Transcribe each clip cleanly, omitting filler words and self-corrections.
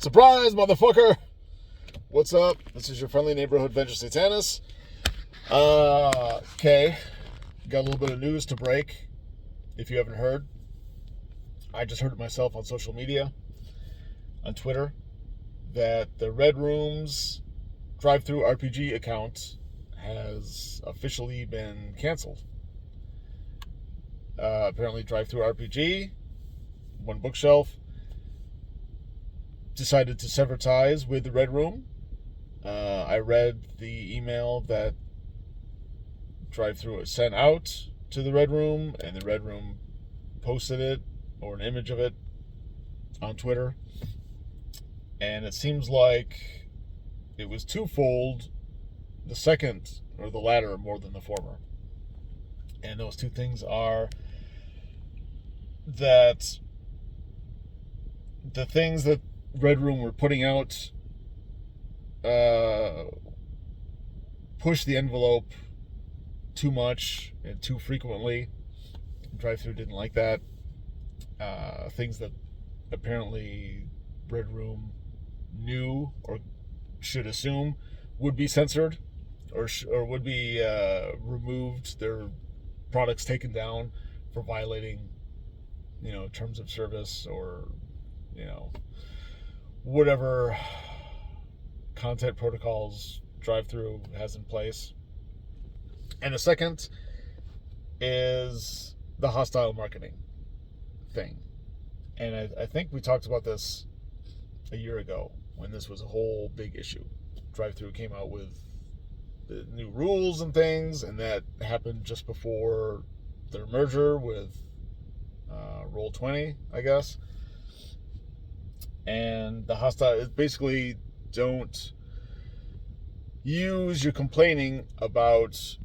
Surprise, motherfucker! What's up? This is your friendly neighborhood Venger Satanis. Okay. Got a little bit of news to break. If you haven't heard, I just heard it myself on social media, on Twitter, that the Red Room's drive-through RPG account has officially been canceled. Apparently, drive-through RPG, One Bookshelf, decided to sever ties with the Red Room. I read the email that drive-through sent out to the Red Room, and the Red Room posted it, or an image of it, on Twitter. And it seems like it was twofold, the second, or the latter, more than the former. And those two things are that the things that Red Room were putting out push the envelope too much and too frequently. Drive-through didn't like that. Things that apparently Red Room knew or should assume would be censored or would be removed, their products taken down for violating, terms of service or, whatever content protocols drive-through has in place. And the second is the hostile marketing thing. And I think we talked about this a year ago when this was a whole big issue. Drive-through came out with the new rules and things, and that happened just before their merger with Roll20, I guess. And the hostile, basically, don't use your complaining about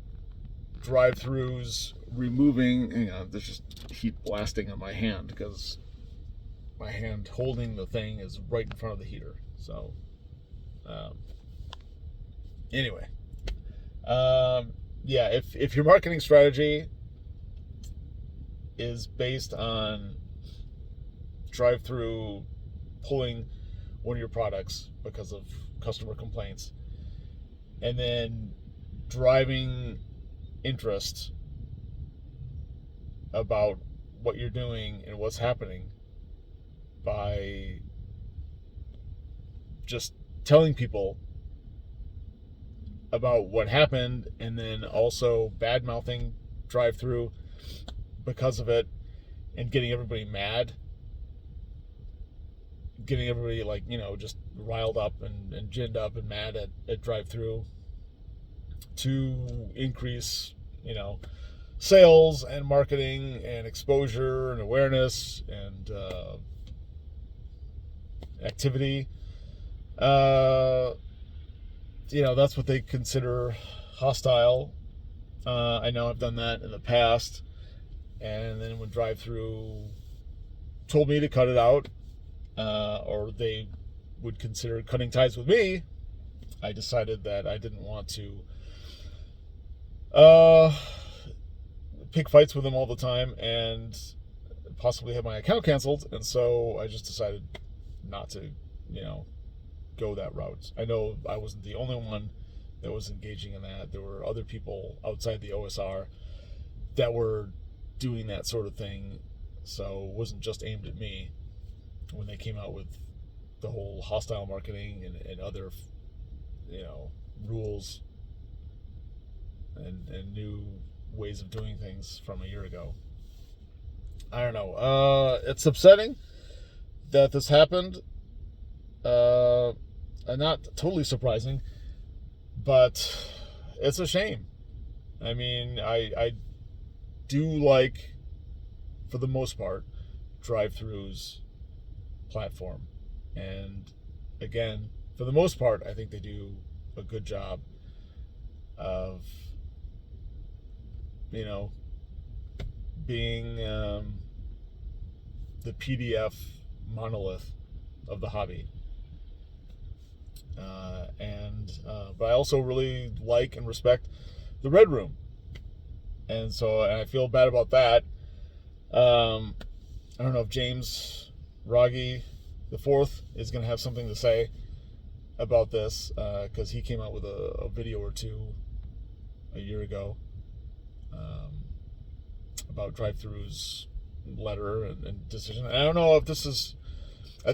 drive-thrus removing, there's just heat blasting on my hand because my hand holding the thing is right in front of the heater. So, anyway, if your marketing strategy is based on drive-through pulling one of your products because of customer complaints, and then driving interest about what you're doing and what's happening by just telling people about what happened, and then also bad-mouthing drive-through because of it, and getting everybody mad, getting everybody just riled up and ginned up and mad at drive-through to increase, sales and marketing and exposure and awareness and activity. That's what they consider hostile. I know I've done that in the past. And then when drive-through told me to cut it out, or they would consider cutting ties with me, I decided that I didn't want to pick fights with them all the time and possibly have my account canceled. And so I just decided not to, go that route. I know I wasn't the only one that was engaging in that. There were other people outside the OSR that were doing that sort of thing. So it wasn't just aimed at me when they came out with the whole hostile marketing and other, rules and new ways of doing things from a year ago. I don't know. It's upsetting that this happened. Not totally surprising, but it's a shame. I mean, I do like, for the most part, drive-through's platform. And again, for the most part, I think they do a good job of, being the PDF monolith of the hobby. But I also really like and respect the Red Room. And so I feel bad about that. I don't know if James Raggi the fourth, is going to have something to say about this, because he came out with a video or two a year ago about drive-through's letter and decision. And I don't know if this is...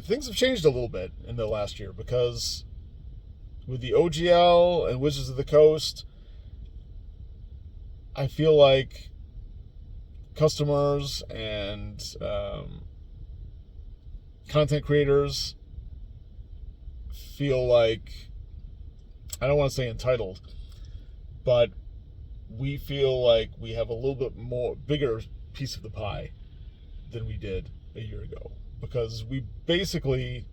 things have changed a little bit in the last year, because with the OGL and Wizards of the Coast, I feel like customers and content creators feel like, I don't want to say entitled, but we feel like we have a little bit more bigger piece of the pie than we did a year ago, because we basically,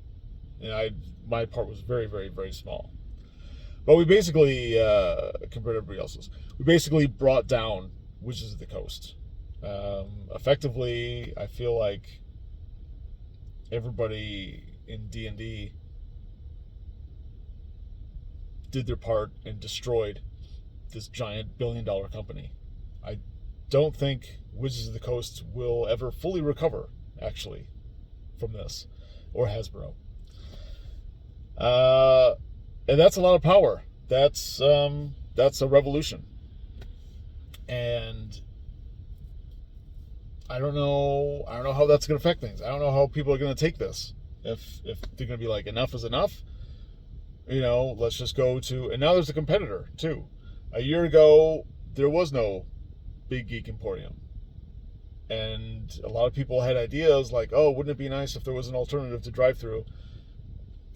my part was very, very, very small, but we basically, compared to everybody else's, we basically brought down Wizards of the Coast. Effectively, I feel like everybody in D&D did their part and destroyed this giant billion-dollar company. I don't think Wizards of the Coast will ever fully recover, actually, from this, or Hasbro. And that's a lot of power. That's a revolution. And I don't know how that's going to affect things. I don't know how people are going to take this. If they're going to be like, enough is enough, let's just go to... And now there's a competitor, too. A year ago, there was no Big Geek Emporium. And a lot of people had ideas like, oh, wouldn't it be nice if there was an alternative to drive-thru?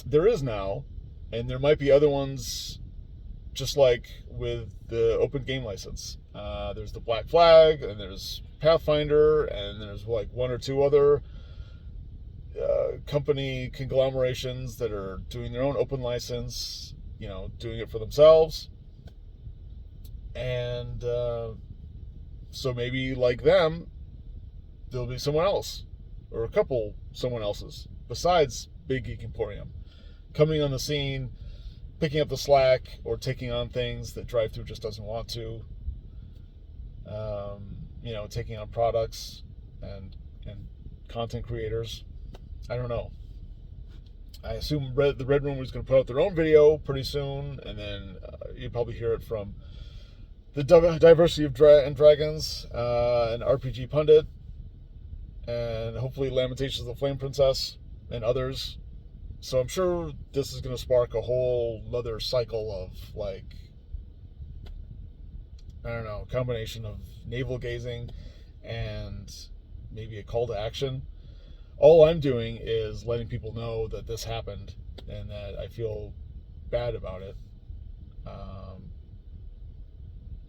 There is now, and there might be other ones, just like with the open game license. There's the Black Flag, and there's Pathfinder, and there's like one or two other company conglomerations that are doing their own open license, doing it for themselves. And so maybe like them, there'll be someone else, or a couple someone else's, besides Big Geek Emporium, coming on the scene, picking up the slack, or taking on things that drive-thru just doesn't want to. Taking on products and content creators. I don't know. I assume the Red Room is going to put out their own video pretty soon, and then you'll probably hear it from the Diversity of Dragons, and RPG Pundit, and hopefully Lamentations of the Flame Princess, and others. So I'm sure this is going to spark a whole other cycle of, combination of navel gazing and maybe a call to action. All I'm doing is letting people know that this happened and that I feel bad about it.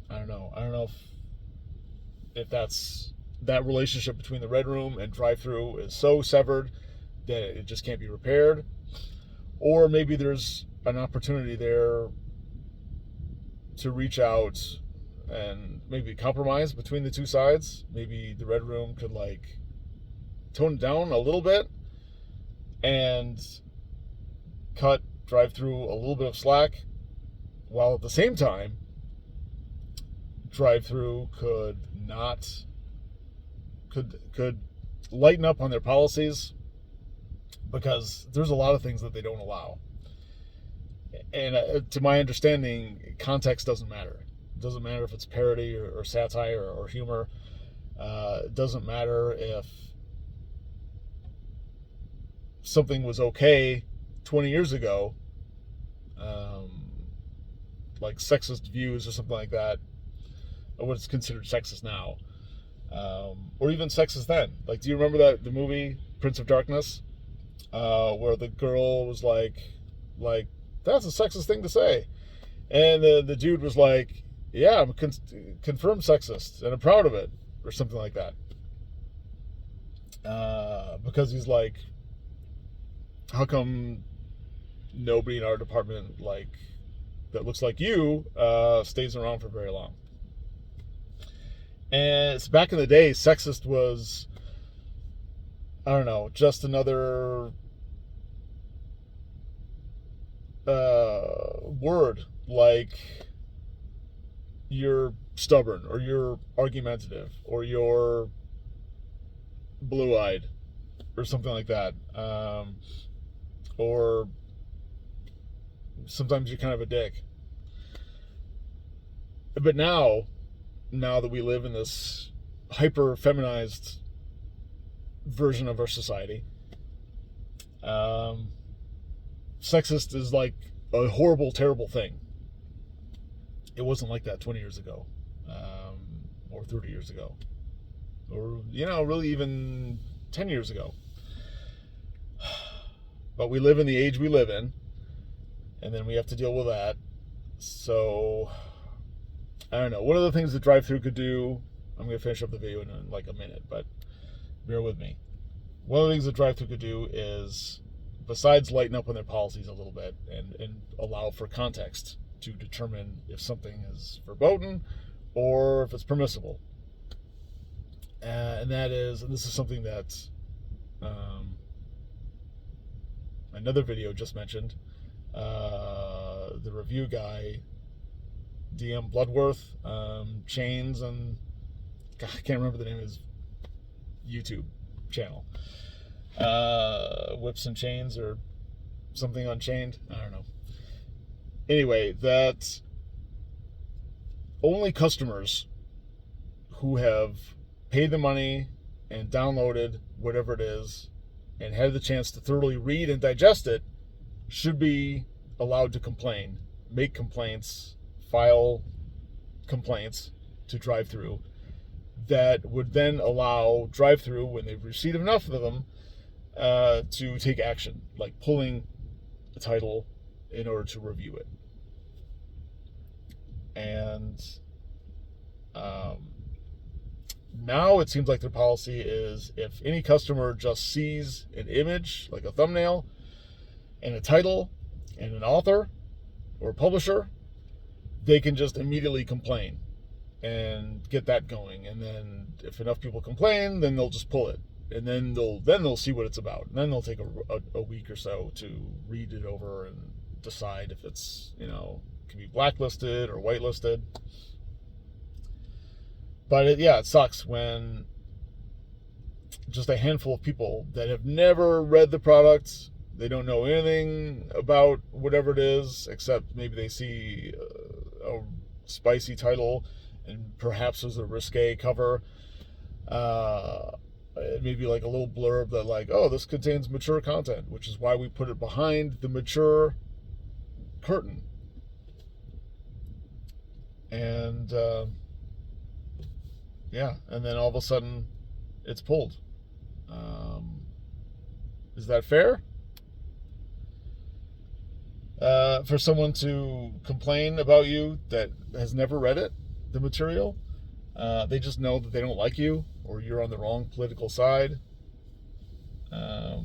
I don't know if that's that relationship between the Red Room and drive-thru is so severed that it just can't be repaired, or maybe there's an opportunity there to reach out and maybe compromise between the two sides. Maybe the Red Room could tone it down a little bit and cut drive-thru a little bit of slack, while at the same time drive-thru could lighten up on their policies, because there's a lot of things that they don't allow. And to my understanding, context doesn't matter. It doesn't matter if it's parody or satire or humor. It doesn't matter if something was okay 20 years ago, like sexist views or something like that, or what's considered sexist now, or even sexist then. Do you remember the movie Prince of Darkness, where the girl was like, that's a sexist thing to say, and the dude was like, yeah, I'm confirmed sexist, and I'm proud of it, or something like that, because he's like, how come nobody in our department that looks like you stays around for very long? And it's back in the day, sexist was, I don't know, just another word, like you're stubborn, or you're argumentative, or you're blue-eyed, or something like that. or sometimes you're kind of a dick. But now that we live in this hyper feminized version of our society, sexist is like a horrible, terrible thing. It wasn't like that 20 years ago, or 30 years ago, or, really even 10 years ago. But we live in the age we live in, and then we have to deal with that. So, I don't know. One of the things that drive-thru could do, I'm going to finish up the video in like a minute, but bear with me. One of the things that drive-thru could do is, besides lighten up on their policies a little bit and allow for context to determine if something is verboten or if it's permissible. And this is something that another video just mentioned. The review guy, DM Bloodworth, Chains, and God, I can't remember the name of his YouTube channel. Whips and Chains or something Unchained. I don't know. Anyway, that only customers who have paid the money and downloaded whatever it is and had the chance to thoroughly read and digest it should be allowed to complain, make complaints, file complaints to drive-thru that would then allow drive-thru, when they've received enough of them, to take action, like pulling a title in order to review it. And now it seems like their policy is, if any customer just sees an image, like a thumbnail, and a title, and an author or a publisher, they can just immediately complain and get that going. And then if enough people complain, then they'll just pull it. And then they'll see what it's about. And then they'll take a week or so to read it over and decide if it's, can be blacklisted or whitelisted. But it sucks when just a handful of people that have never read the product, they don't know anything about whatever it is, except maybe they see a spicy title and perhaps there's a risque cover. Maybe like a little blurb that like, oh, this contains mature content, which is why we put it behind the mature curtain. And and then all of a sudden it's pulled. Is that fair? For someone to complain about you that has never read it, the material, they just know that they don't like you or you're on the wrong political side.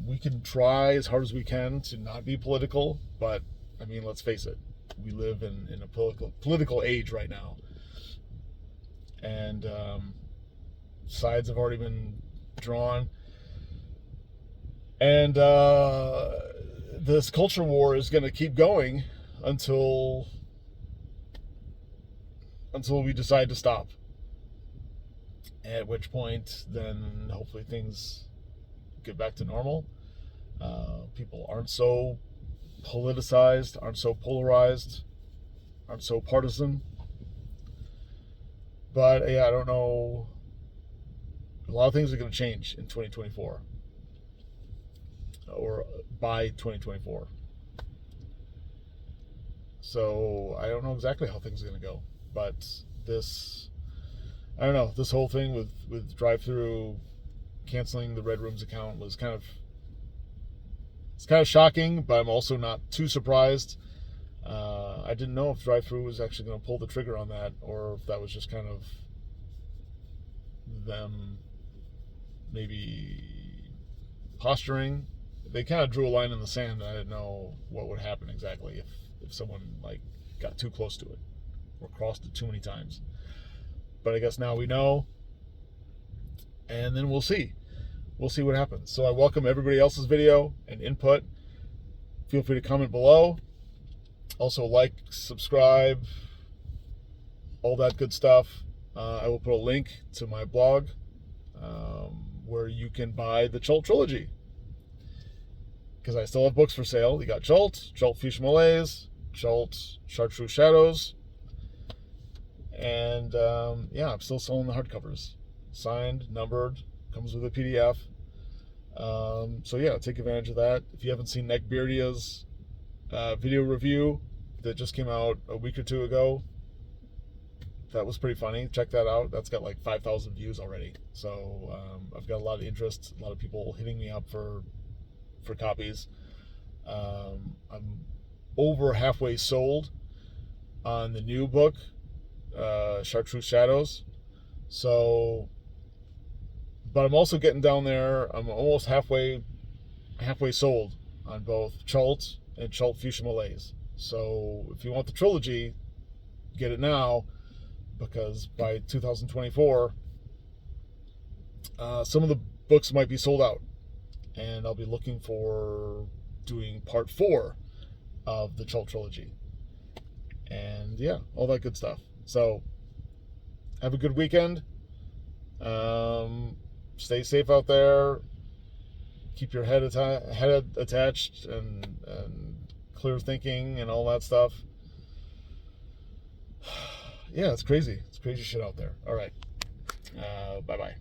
We can try as hard as we can to not be political, but I mean, let's face it, we live in a political age right now, and sides have already been drawn, and this culture war is going to keep going until we decide to stop. At which point, then hopefully things get back to normal. People aren't so politicized, aren't so polarized, aren't so partisan. But I don't know. A lot of things are going to change in 2024, or by 2024. So I don't know exactly how things are going to go, but this whole thing with drive-thru canceling the Red Rooms account was kind of shocking, but I'm also not too surprised. I didn't know if drive-thru was actually going to pull the trigger on that, or if that was just kind of them maybe posturing. They kind of drew a line in the sand, and I didn't know what would happen exactly if someone like got too close to it or crossed it too many times. But I guess now we know, and then we'll see. We'll see what happens. So I welcome everybody else's video and input. Feel free to comment below. Also like, subscribe, all that good stuff. I will put a link to my blog where you can buy the Chult Trilogy. because I still have books for sale. You got Jolt, Jolt Fuchsia Malaise, Jolt Chartreuse Shadows, and yeah, I'm still selling the hardcovers, signed, numbered, comes with a PDF. So yeah, take advantage of that. If you haven't seen Neckbeardia's video review that just came out a week or two ago, that was pretty funny. Check that out. That's got like 5,000 views already. So I've got a lot of interest, a lot of people hitting me up for copies. I'm over halfway sold on the new book, Chartreuse Shadows. So, but I'm also getting down there. I'm almost halfway sold on both Chult and Chult Fuchsia Malaise. So if you want the trilogy, get it now, because by 2024, some of the books might be sold out, and I'll be looking for doing part 4 of the Chult trilogy, and yeah, all that good stuff. So have a good weekend. Stay safe out there. Keep your head attached and clear thinking and all that stuff. Yeah, it's crazy. It's crazy shit out there. All right. Bye-bye.